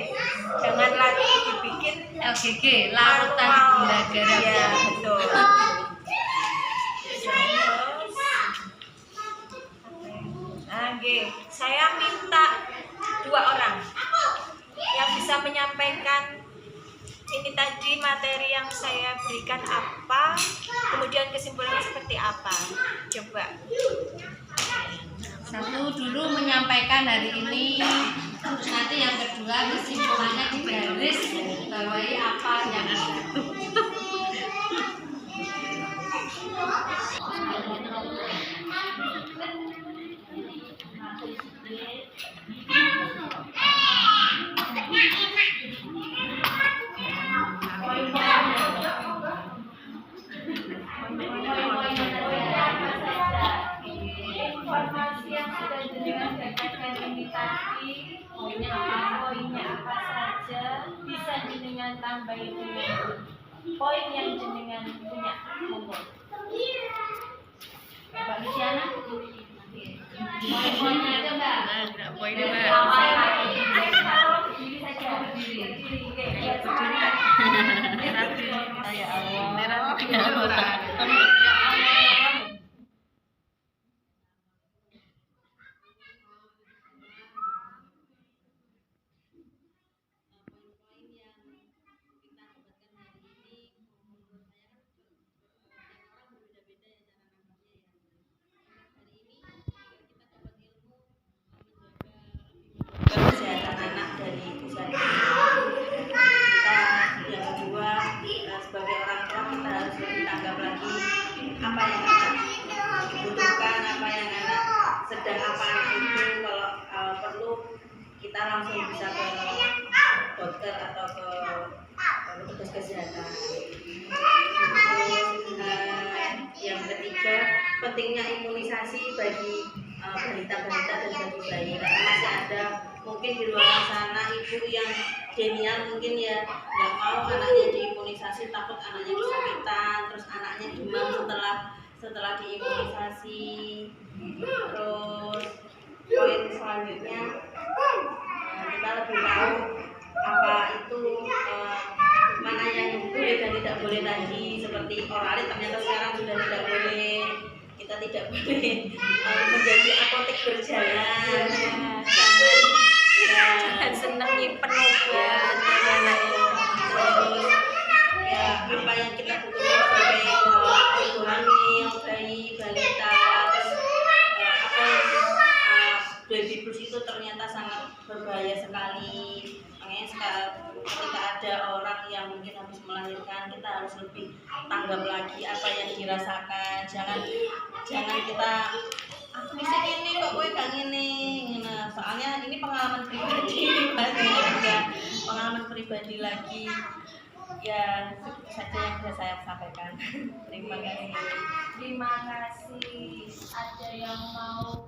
Jangan lagi dibikin LGG, larutan manual. gula garam. Iya, betul. Oke, saya minta 2 orang yang bisa menyampaikan ini tadi materi yang saya berikan apa, kemudian kesimpulannya seperti apa. Coba. Satu dulu menyampaikan hari ini, nanti yang kedua kesimpulannya di garis bawahi apa yang ada. Informasi yang sudah jenengan dapatkan ini tadi, poinnya apa saja, bisa jenengan tambahin dengan poin yang jenengan punya. Monggo. Mbak Luciana, poin-poinnya aja mbak. Poinnya Dari mbak. awal lagi. Kalau berdiri saja. Berdiri. Kesehatan anak dari usia dini. Kita yang kedua sebagai orang tua kita harus lebih tanggap lagi apa yang anak butuhkan, apa yang anak sedang apa anak itu. Kalau perlu kita langsung bisa ke dokter atau ke petugas kesehatan. Terus yang ketiga pentingnya imunisasi bagi balita-balita dan bagi bayi, karena masih ada mungkin di luar sana ibu yang genial mungkin ya nggak mau anaknya diimunisasi, takut anaknya kesakitan, terus anaknya demam setelah diimunisasi. Terus poin selanjutnya kita lebih tahu apa itu mana yang boleh dan tidak boleh tadi, seperti oralit ternyata sekarang sudah tidak boleh. Kita tidak boleh menjadi apotek berjalan, Jangan senang nyimpen obat. terus ya apa yang kita butuhkan sebagai ibu hamil, bayi, balita, terus apa yang baby blues itu ternyata sangat berbahaya sekali. Makanya sekarang ketika ada orang yang mungkin habis melahirkan, kita harus lebih tanggap lagi apa yang dirasakan. Jangan kita aku bisa ini kok gue gak gini. Nah, soalnya ini pengalaman pribadi, pengalaman pribadi lagi. Ya, itu saja yang bisa saya sampaikan. Terima kasih. Terima kasih. Ada yang mau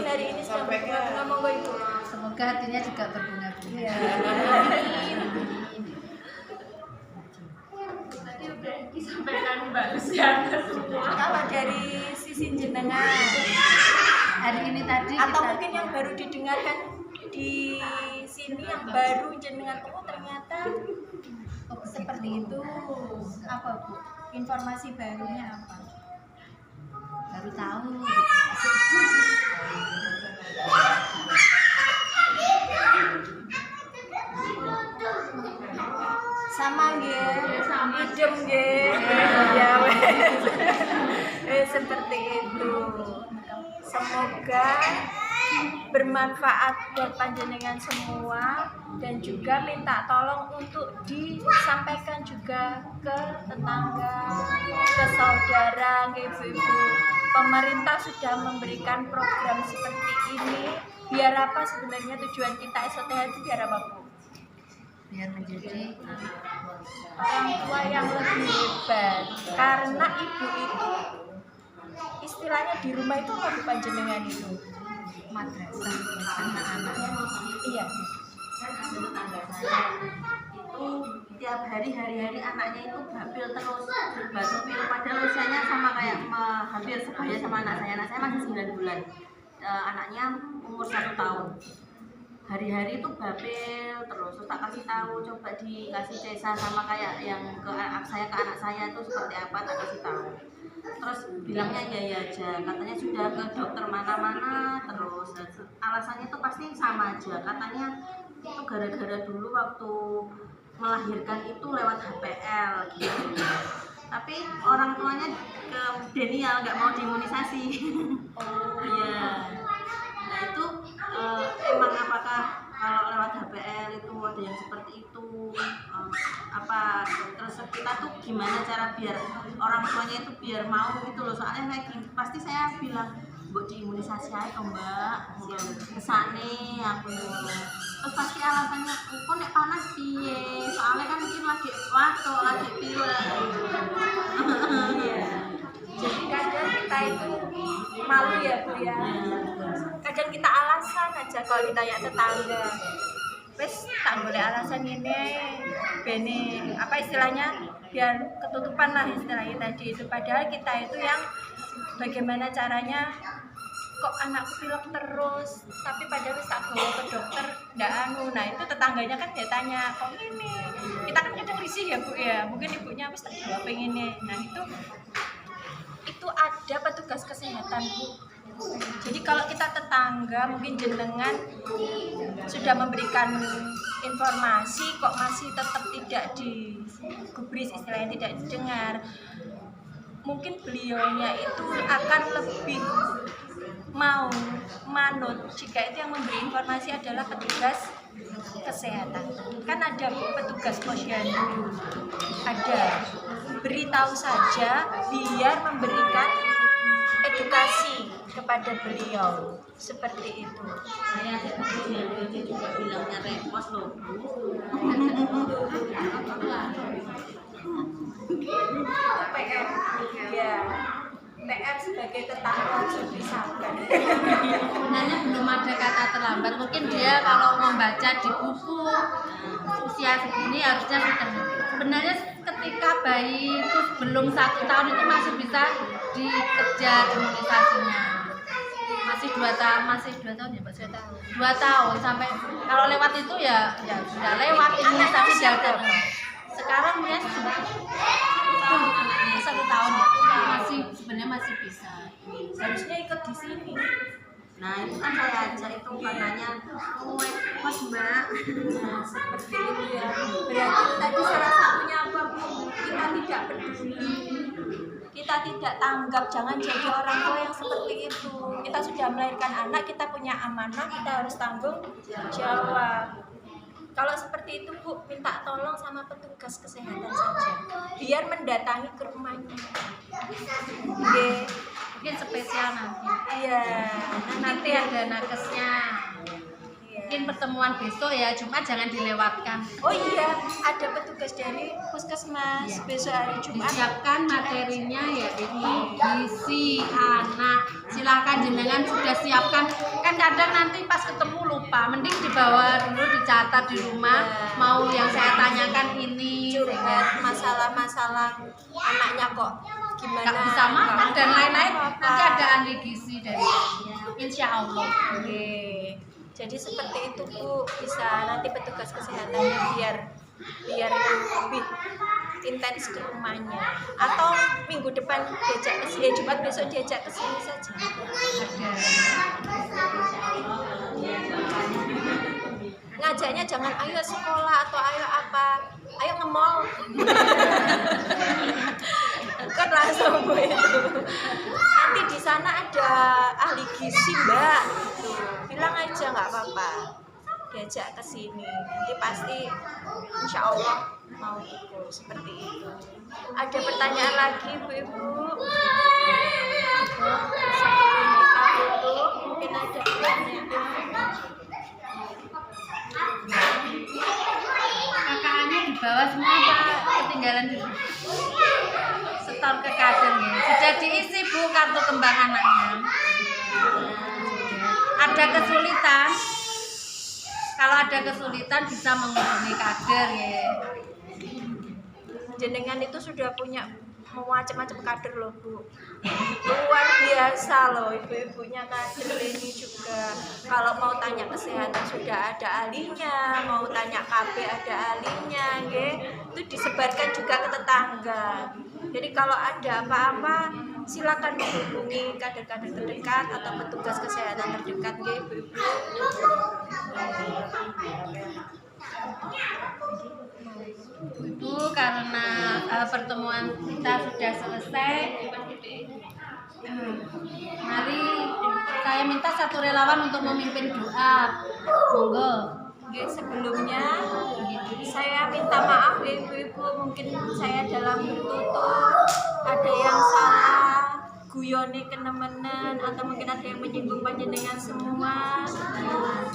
hari ini sedang berbunga. Monggo Ibu. Semoga hatinya juga berbunga-bunga. Iya. Tadi udah disampaikan Mbak Luciana semua. Kalau dari sisi jenengan Hari ini tadi atau kita mungkin yang baru didengarkan di sini yang baru jenengan ternyata seperti itu, apa Bu? Informasi barunya apa? baru tahu. Sama nggih, idem nggih. Ya wes. Seperti itu. Semoga bermanfaat buat panjenengan semua dan juga minta tolong untuk disampaikan juga ke tetangga, ke saudara, ke ibu-ibu. Pemerintah sudah memberikan program seperti ini. Biar apa sebenarnya tujuan kita SOTH itu biar apa Bu? Biar menjadi Orang tua yang lebih hebat. Karena ibu itu istilahnya di rumah itu apa panjenengan itu? madrasah anak-anak. Iya. Tetangga saya itu tiap hari-hari anaknya itu babil terus, babil padahal usianya sama kayak hampir sebaya sama anak saya masih 9 bulan. Anaknya umur 1 tahun. Hari-hari itu babil terus tak kasih tahu, coba dikasih cesa sama kayak yang ke anak saya itu seperti apa, tak kasih tahu. Terus bilangnya ya aja, katanya sudah ke dokter mana-mana, terus alasannya itu pasti sama aja, katanya itu gara-gara dulu waktu melahirkan itu lewat HPL gitu. Tapi orang tuanya ke Denial nggak mau diimunisasi. Iya. Nah itu emang apakah kalau lewat HPL itu ada yang seperti itu, apa terus kita tuh gimana cara biar orang tuanya itu biar mau gitu loh, soalnya pasti saya bilang buat diimunisasi aja Mbak, kesane aku terus pasti alasannya kok nek panas piye, soalnya kan mungkin lagi waktu lagi pilek. Iya. Jadi kadang kita itu malu ya Bu ya. Kadang kita alasan aja kalau ditanya tetangga. Wes tak boleh alasan ini, bene apa istilahnya biar ketutupan lah istilahnya tadi itu. Padahal kita itu yang bagaimana caranya kok anakku pilek terus, tapi padahal tak bawa ke dokter ndak anu. Nah itu tetangganya kan dia tanya kok ini, kita kan kadang risih ya Bu ya, mungkin ibunya wis tak bawa pengen ini. Nah itu ada petugas kesehatan Bu. Jadi kalau kita tetangga mungkin jenengan sudah memberikan informasi kok masih tetap tidak digubris, istilahnya tidak didengar, mungkin beliaunya itu akan lebih mau manut jika itu yang memberi informasi adalah petugas kesehatan. Kan ada petugas posyandu, ada, beritahu saja biar memberikan edukasi kepada beliau seperti itu. Saya juga bilangnya repot loh Bu. PR, ya, PR sebagai tetangga harus disabar. Sebenarnya belum ada kata terlambat. Mungkin dia kalau membaca di buku usia segini harusnya sudah. Sebenarnya ketika bayi itu belum 1 tahun itu masih bisa dikejar imunisasinya. Masih 2 tahun ya Pak, 2 tahun sampai kalau lewat itu ya sudah lewat imunisasi jaga. Sekarang ya sudah 1 tahun ya masih sebenarnya masih bisa. Harusnya ikut di sini. Nah itu kan saya ajak itu katanya, pas Mbak. Nah, seperti itu ya. Berarti tadi salah satunya apa Bu? Kita tidak peduli, kita tidak tanggap, jangan jadi orang tua yang seperti itu. Kita sudah melahirkan anak, kita punya amanah, kita harus tanggung jawab. Kalau seperti itu Bu, minta tolong sama petugas kesehatan saja, biar mendatangi ke rumahnya. Oke. Mungkin spesial nanti. Iya. Nanti ada nakesnya. Mungkin pertemuan besok ya, Jumat jangan dilewatkan. Oh iya, ada petugas dari puskesmas besok hari Jumat. Disiapkan materinya ya ini gizi anak. Silakan jenengan sudah siapkan. kadang nanti pas ketemu lupa, mending dibawa dulu, dicatat di rumah mau yang saya tanyakan ini, curhat masalah-masalah anaknya kok gimana nggak bisa makan nggak dan lain-lain, apa-apa. nanti ada ahli gizi dari insya Allah. Oke. Jadi seperti itu Bu, bisa nanti petugas kesehatannya biar lebih intens ke rumahnya, atau minggu depan diajak ke sini, Jumat besok diajak ke sini saja. Ngajaknya jangan ayo sekolah atau ayo apa, ayo nge-mall. Kan langsung Bu itu. Nanti di sana ada ahli gizi Mbak, gitu. Bilang aja nggak apa-apa, diajak ke sini, nanti pasti insya Allah mau ikut seperti itu. Ada pertanyaan lagi Bu Ibu? Sebelum kita tutup, mungkin ada pertanyaan. KKA-nya di bawah semua Pak, ketinggalan di setor ke kader ya. Sudah diisi Bu kartu kembang anaknya. Ada kesulitan? Kalau ada kesulitan bisa menghubungi kader ya. Jenengan itu sudah punya macam-macam kader loh Bu, luar biasa loh ibu-ibunya kader ini juga. Kalau mau tanya kesehatan sudah ada ahlinya, mau tanya KB ada ahlinya, itu disebarkan juga ke tetangga. Jadi kalau ada apa-apa silakan menghubungi kader-kader terdekat atau petugas kesehatan terdekat ibu-ibu. Bu, karena pertemuan kita sudah selesai, mari saya minta satu relawan untuk memimpin doa. Monggo. Oke, sebelumnya saya minta maaf ya ibu-ibu, mungkin saya dalam bertutur ada yang salah, guyone kenemenen, atau mungkin ada yang menyinggung panjenengan semua.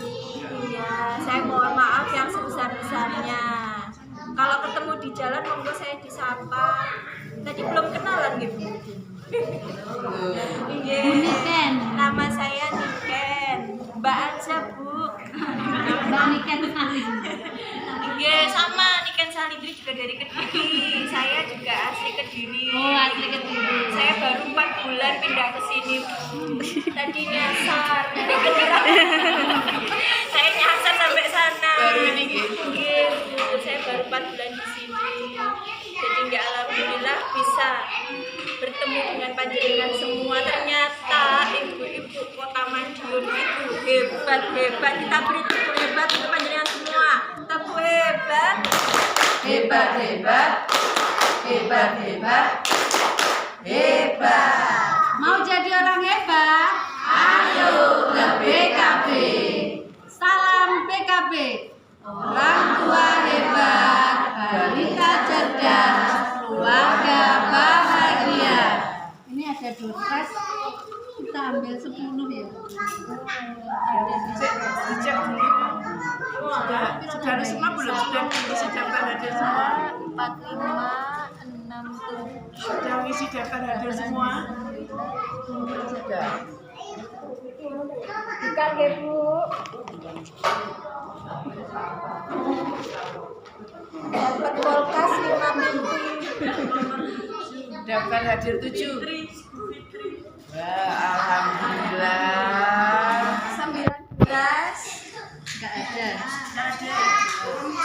Iya, saya mohon maaf yang sebesar-besarnya. Kalau ketemu di jalan monggo saya disapa. Tadi belum kenalan gitu. Iya. Niken. Nama saya Niken. Mbak aja Bu. Mbak Niken Salim. Iya sama Niken Salidri juga dari Kediri. Saya juga asli Kediri. Oh, asli Kediri. Saya baru 4 bulan pindah ke sini. Tadi nyasar. Saya nyasar sampai sana. Baru ini gitu. Iya, Bu. Saya baru 4 bulan di sini. Jadi nggak alhamdulillah bisa bertemu dengan panjenengan semua. Ternyata ibu-ibu Kota Madiun itu hebat. Kita beri tepuk hebat untuk panjenengan semua. Tepuk hebat. Hebat, hebat. Hebat, hebat. Hebat. Mau jadi orang hebat? Ayo ke BKB. Salam PKB. Orang tua hebat, balita cerdas, keluarga bahagia. Ini ada dompet, kita ambil 10 ya. Sudah semua belum? Sudah pada hadir semua? 4, 5, 6, 7. Sudah ngisi daftar hadir semua? Sudah. Bukan ya Bu. Dapat kulkas 5 minggu. Daftar hadir 7. Wah, alhamdulillah. 19. Enggak ada. Ada. Dua.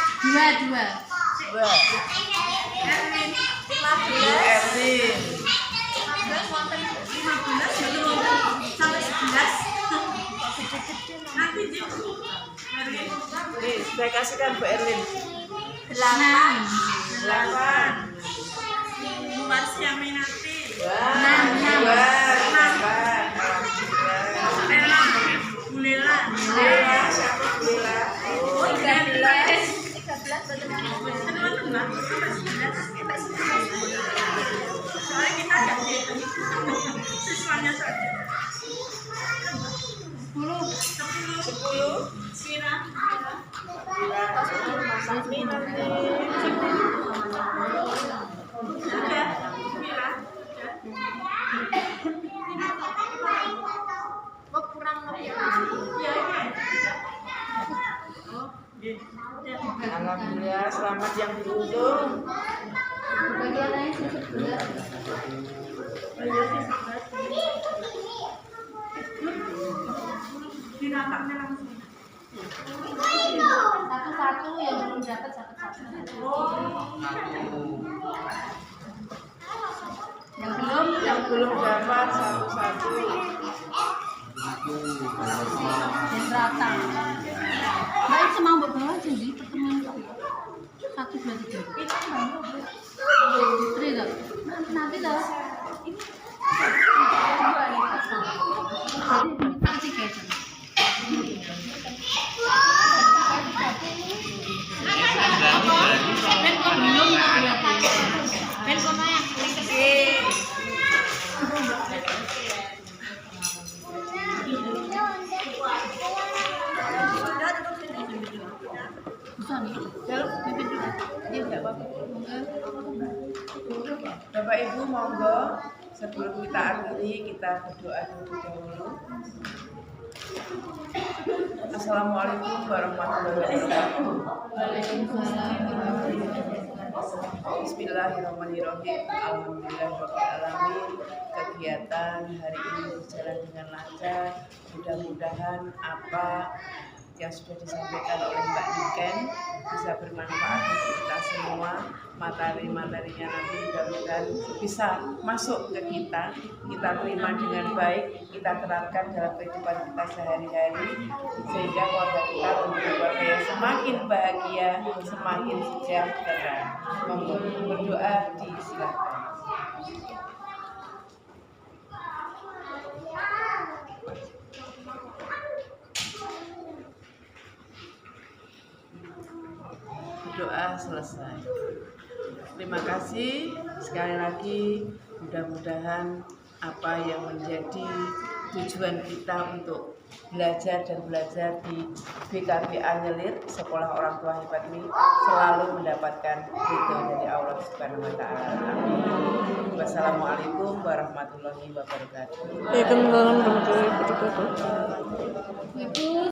Wah, 15. Erwin. 15 sampai 11. Nih, saya kasihkan Bu Erwin. 8. 8. Marsi Aminati. Wah, 6. Lela. Alhamdulillah, siapa Bella? Oh, 13. 13 soalnya kita ada siswanya saja. 10. Sira. Sudah. Kok kurang lebih Alhamdulillah, selamat yang beruntung. Bagian lain sebelah. Satu-satu yang belum dapat satu-satu. Yang belum dapat satu-satu. Dan rata. Baik semua buat bawa aja di pertemuan itu. 1, 2, 3. Putri dong. Nanti dong. Tiga jam. Ben kok belum ya? Ben kok yang Bapak Ibu monggo sebelum kita akhiri kita berdoa dulu. Assalamualaikum warahmatullahi wabarakatuh. Bismillahirrahmanirrahim. Alhamdulillahirrahmanirrahim. Kegiatan hari ini berjalan dengan lancar. Mudah-mudahan apa yang sudah disampaikan oleh Mbak Niken bisa bermanfaat untuk kita semua. Materi-materinya nanti mudah-mudahan bisa masuk ke kita terima dengan baik, kita terapkan dalam kehidupan kita sehari-hari, sehingga keluarga kita menjadi keluarga yang semakin bahagia, semakin sejahtera. Monggo berdoa disilakan. Doa selesai. Terima kasih sekali lagi. Mudah-mudahan apa yang menjadi tujuan kita untuk belajar di BKP Anyelir Sekolah Orang Tua Hebat ini selalu mendapatkan ridho dari Allah Subhanahu wa taala. Amin. Wassalamualaikum warahmatullahi wabarakatuh. Waalaikumsalam warahmatullahi wabarakatuh.